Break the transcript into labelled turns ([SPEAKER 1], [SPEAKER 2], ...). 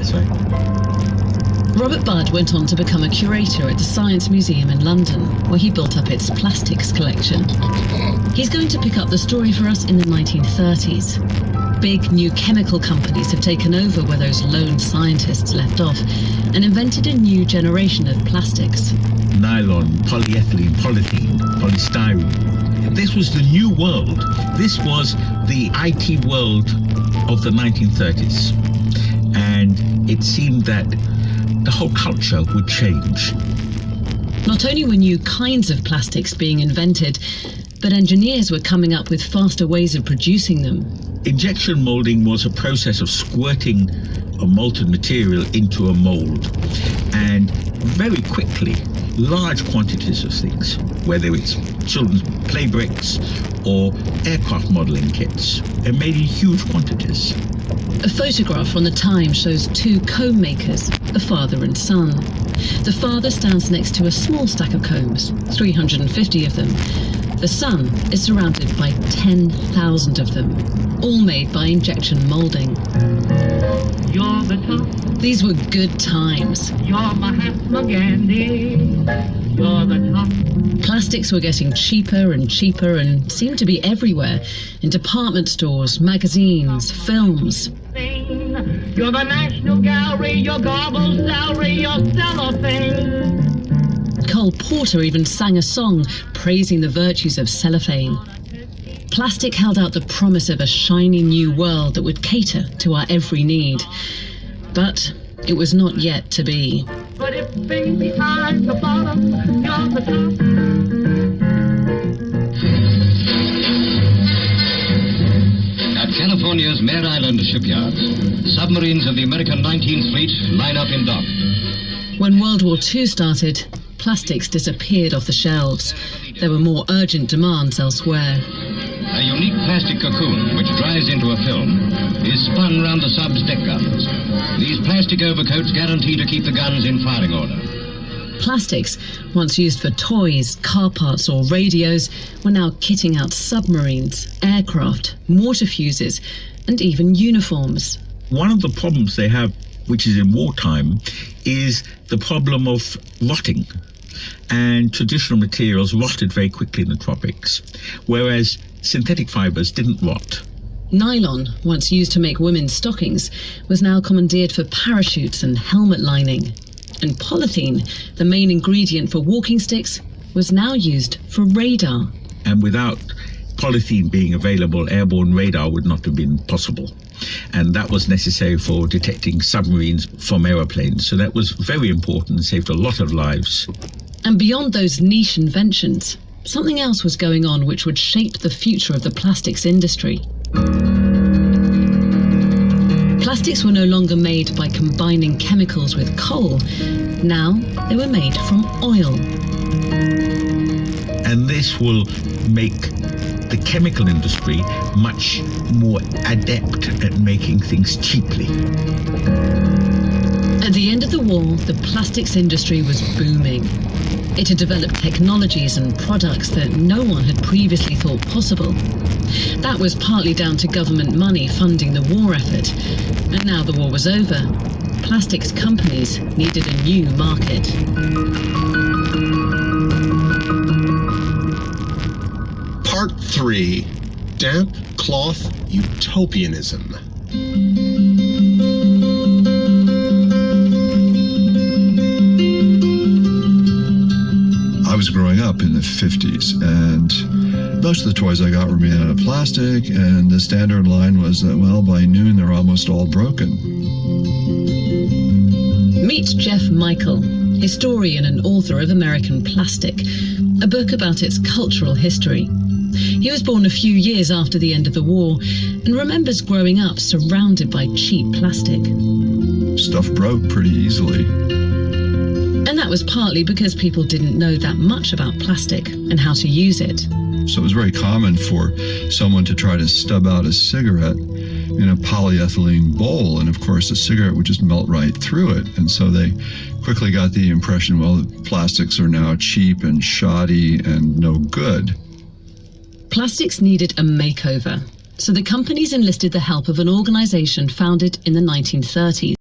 [SPEAKER 1] That's right.
[SPEAKER 2] Robert Budd went on to become a curator at the Science Museum in London, where he built up its plastics collection. He's going to pick up the story for us in the 1930s. Big new chemical companies have taken over where those lone scientists left off and invented a new generation of plastics.
[SPEAKER 1] Nylon, polyethylene, polythene, polystyrene. This was the new world. This was the IT world of the 1930s. And it seemed that the whole culture would change.
[SPEAKER 2] Not only were new kinds of plastics being invented, but engineers were coming up with faster ways of producing them.
[SPEAKER 1] Injection molding was a process of squirting a molten material into a mold. And very quickly, large quantities of things, whether it's children's play bricks or aircraft modeling kits, are made in huge quantities.
[SPEAKER 2] A photograph from the time shows two comb makers, a father and son. The father stands next to a small stack of combs, 350 of them. The son is surrounded by 10,000 of them, all made by injection molding.
[SPEAKER 3] You're the top.
[SPEAKER 2] These were good times.
[SPEAKER 3] You're Mahatma Gandhi. You're the top.
[SPEAKER 2] Plastics were getting cheaper and cheaper and seemed to be everywhere, in department stores, magazines, films.
[SPEAKER 3] You're the National Gallery, your garble salary, your cellophane.
[SPEAKER 2] Cole Porter even sang a song praising the virtues of cellophane. Plastic held out the promise of a shiny new world that would cater to our every need. But it was not yet to be.
[SPEAKER 3] But if things behind the bottom, you're the top.
[SPEAKER 4] At California's Mare Island shipyards, submarines of the American 19th Fleet line up in dock.
[SPEAKER 2] When World War II started, plastics disappeared off the shelves. There were more urgent demands elsewhere.
[SPEAKER 4] A unique plastic cocoon, which dries into a film, is spun round the sub's deck guns. These plastic overcoats guarantee to keep the guns in firing order.
[SPEAKER 2] Plastics, once used for toys, car parts or radios, were now kitting out submarines, aircraft, mortar fuses, and even uniforms.
[SPEAKER 1] One of the problems they have, which is in wartime, is the problem of rotting. And traditional materials rotted very quickly in the tropics, whereas synthetic fibers didn't rot.
[SPEAKER 2] Nylon, once used to make women's stockings, was now commandeered for parachutes and helmet lining. And polythene, the main ingredient for walking sticks, was now used for radar.
[SPEAKER 1] And without polythene being available, airborne radar would not have been possible. And that was necessary for detecting submarines from aeroplanes. So that was very important and saved a lot of lives.
[SPEAKER 2] And beyond those niche inventions, something else was going on which would shape the future of the plastics industry. Plastics were no longer made by combining chemicals with coal. Now they were made from oil.
[SPEAKER 1] And this will make the chemical industry much more adept at making things cheaply.
[SPEAKER 2] At the end of the war, the plastics industry was booming. It had developed technologies and products that no one had previously thought possible. That was partly down to government money funding the war effort. And now the war was over, plastics companies needed a new market.
[SPEAKER 5] Part 3. Damp Cloth Utopianism.
[SPEAKER 6] I was growing up in the 50s, and most of the toys I got were made out of plastic, and the standard line was that, well, by noon they're almost all broken.
[SPEAKER 2] Meet Jeff Michael, historian and author of American Plastic, a book about its cultural history. He was born a few years after the end of the war and remembers growing up surrounded by cheap plastic.
[SPEAKER 6] Stuff broke pretty easily.
[SPEAKER 2] And that was partly because people didn't know that much about plastic and how to use it.
[SPEAKER 6] So it was very common for someone to try to stub out a cigarette in a polyethylene bowl, and of course the cigarette would just melt right through it. And so they quickly got the impression, well, plastics are now cheap and shoddy and no good.
[SPEAKER 2] Plastics needed a makeover, so the companies enlisted the help of an organization founded in the 1930s.